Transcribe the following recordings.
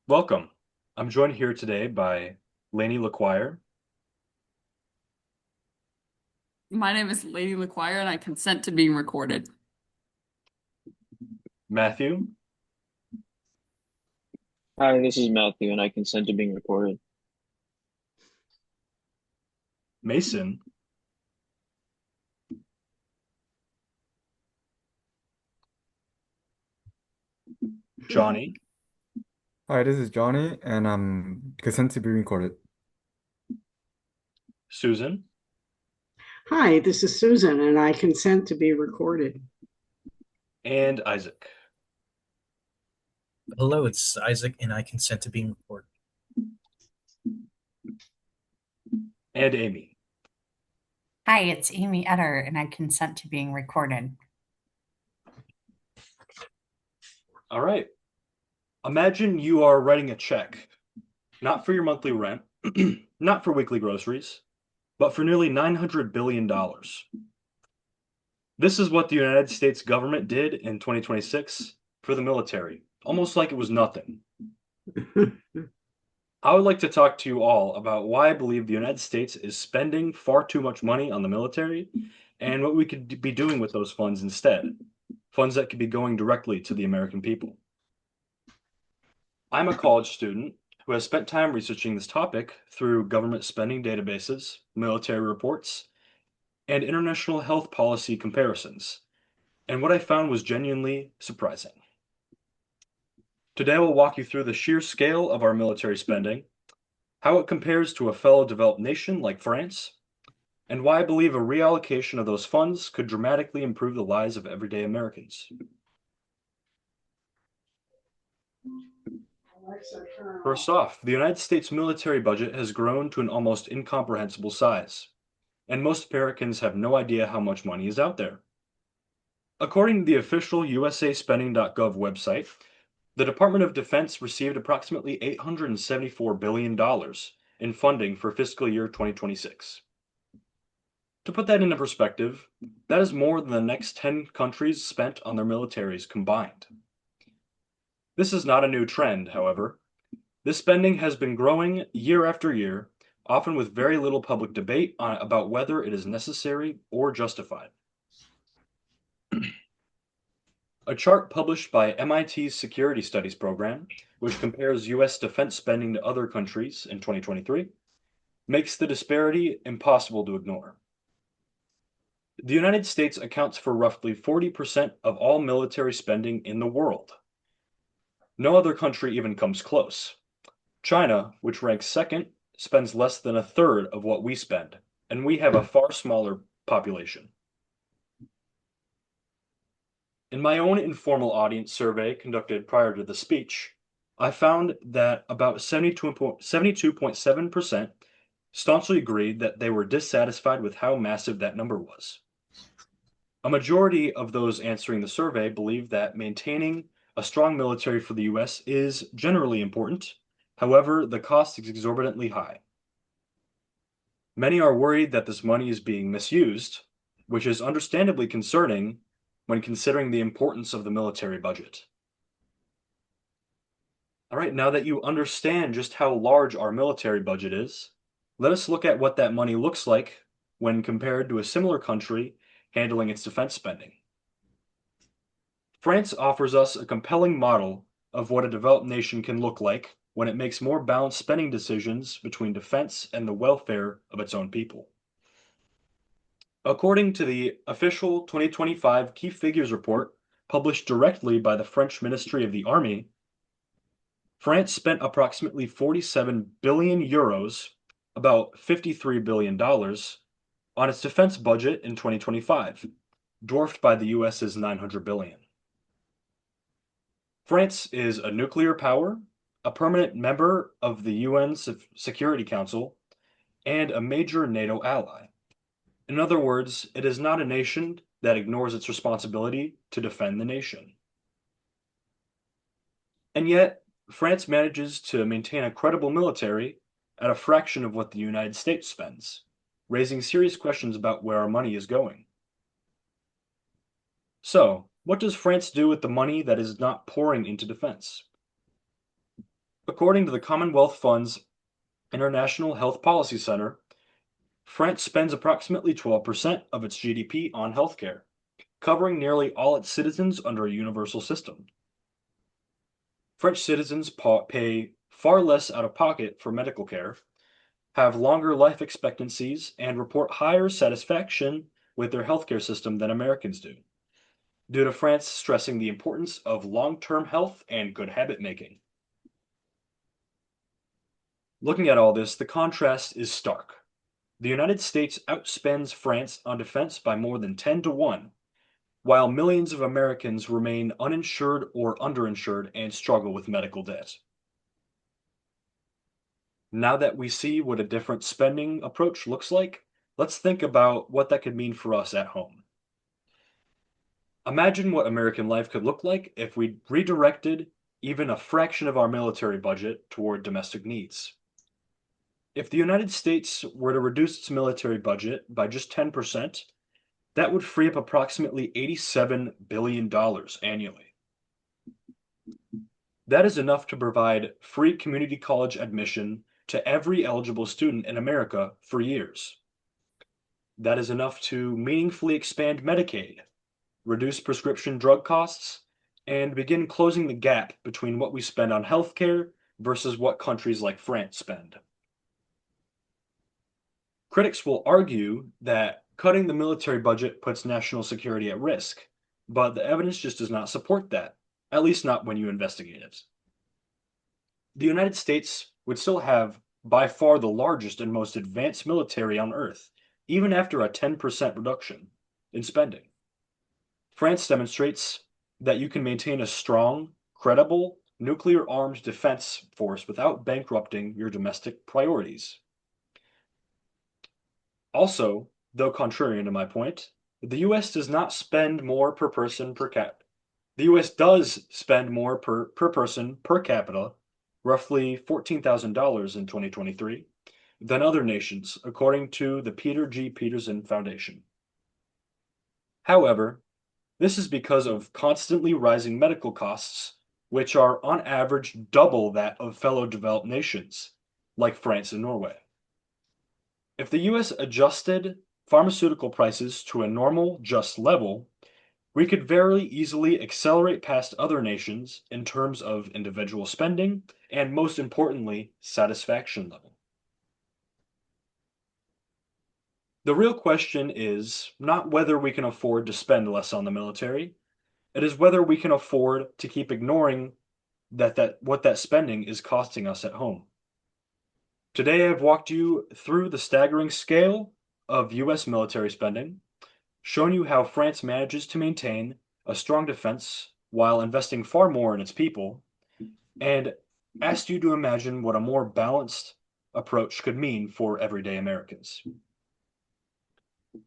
Welcome. I'm joined here today by Lainey LaQuire, My name is Lady LaQuire and I consent to being recorded. Matthew, Hi, this is Matthew, and I consent to being recorded. Mason, Johnny, Hi, this is Johnny, and I'm consent to be recorded. Susan, Hi, this is Susan, and I consent to be recorded. and Isaac. Hello, it's Isaac, and I consent to being recorded. And Amy. Hi, it's Amy Oetter, and I consent to being recorded. All right. Imagine you are writing a check, not for your monthly rent, not for weekly groceries, but for nearly $900 billion. This is what the United States government did in 2026 for the military, almost like it was nothing. I would like to talk to you all about why I believe the United States is spending far too much money on the military and what we could be doing with those funds instead. Funds that could be going directly to the American people. I'm a college student who has spent time researching this topic through government spending databases, military reports, and international health policy comparisons. And what I found was genuinely surprising. Today, I will walk you through the sheer scale of our military spending, how it compares to a fellow developed nation like France, and why I believe a reallocation of those funds could dramatically improve the lives of everyday Americans. First off, the United States military budget has grown to an almost incomprehensible size, and most Americans have no idea how much money is out there. According to the official USAspending.gov website, the Department of Defense received approximately $874 billion in funding for fiscal year 2026. To put that into perspective, that is more than the next 10 countries spent on their militaries combined. This is not a new trend, however. This spending has been growing year after year, often with very little public debate about whether it is necessary or justified. A chart published by MIT's Security Studies program, which compares US defense spending to other countries in 2023, makes the disparity impossible to ignore. The United States accounts for roughly 40% of all military spending in the world. No other country even comes close. China, which ranks second, spends less than a third of what we spend, and we have a far smaller population. In my own informal audience survey conducted prior to the speech, I found that about 72.7% staunchly agreed that they were dissatisfied with how massive that number was. A majority of those answering the survey believe that maintaining a strong military for the US is generally important. However, the cost is exorbitantly high. Many are worried that this money is being misused, which is understandably concerning when considering the importance of the military budget. All right, now that you understand just how large our military budget is, let us look at what that money looks like when compared to a similar country handling its defense spending. France offers us a compelling model of what a developed nation can look like when it makes more balanced spending decisions between defense and the welfare of its own people. According to the official 2025 Key Figures report published directly by the French Ministry of the Army, France spent approximately 47 billion euros, about $53 billion, on its defense budget in 2025, dwarfed by the US's 900 billion. France is a nuclear power, a permanent member of the UN Security Council, and a major NATO ally. In other words, it is not a nation that ignores its responsibility to defend the nation. And yet, France manages to maintain a credible military at a fraction of what the United States spends, raising serious questions about where our money is going. So, what does France do with the money that is not pouring into defense? According to the Commonwealth Fund's International Health Policy Center, France spends approximately 12% of its GDP on healthcare, covering nearly all its citizens under a universal system. French citizens pay far less out of pocket for medical care, have longer life expectancies, and report higher satisfaction with their healthcare system than Americans do, due to France stressing the importance of long-term health and good habit making. Looking at all this, the contrast is stark. The United States outspends France on defense by more than 10 to 1, while millions of Americans remain uninsured or underinsured and struggle with medical debt. Now that we see what a different spending approach looks like, let's think about what that could mean for us at home. Imagine what American life could look like if we redirected even a fraction of our military budget toward domestic needs. If the United States were to reduce its military budget by just 10%, that would free up approximately $87 billion annually. That is enough to provide free community college admission to every eligible student in America for years. That is enough to meaningfully expand Medicaid, reduce prescription drug costs, and begin closing the gap between what we spend on healthcare versus what countries like France spend. Critics will argue that cutting the military budget puts national security at risk, but the evidence just does not support that, at least not when you investigate it. The United States would still have by far the largest and most advanced military on Earth, even after a 10% reduction in spending. France demonstrates that you can maintain a strong, credible, nuclear-armed defense force without bankrupting your domestic priorities. Also, though contrarian to my point, the US does not spend more per person per cap. The US does spend more per person per capita, roughly $14,000 in 2023, than other nations, according to the Peter G. Peterson Foundation. However, this is because of constantly rising medical costs, which are on average double that of fellow developed nations, like France and Norway. If the US adjusted pharmaceutical prices to a normal, just level, we could very easily accelerate past other nations in terms of individual spending and, most importantly, satisfaction level. The real question is not whether we can afford to spend less on the military, it is whether we can afford to keep ignoring what that spending is costing us at home. Today I've walked you through the staggering scale of US military spending, shown you how France manages to maintain a strong defense while investing far more in its people, and asked you to imagine what a more balanced approach could mean for everyday Americans.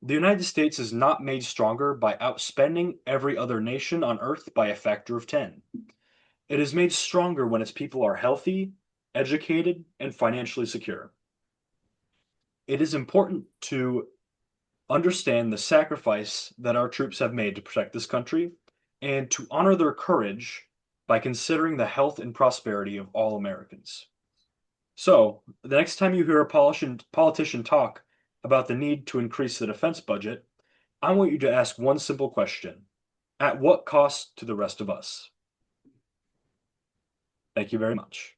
The United States is not made stronger by outspending every other nation on Earth by a factor of 10. It is made stronger when its people are healthy, educated, and financially secure. It is important to understand the sacrifice that our troops have made to protect this country and to honor their courage by considering the health and prosperity of all Americans. So, the next time you hear a politician talk about the need to increase the defense budget, I want you to ask one simple question: at what cost to the rest of us? Thank you very much.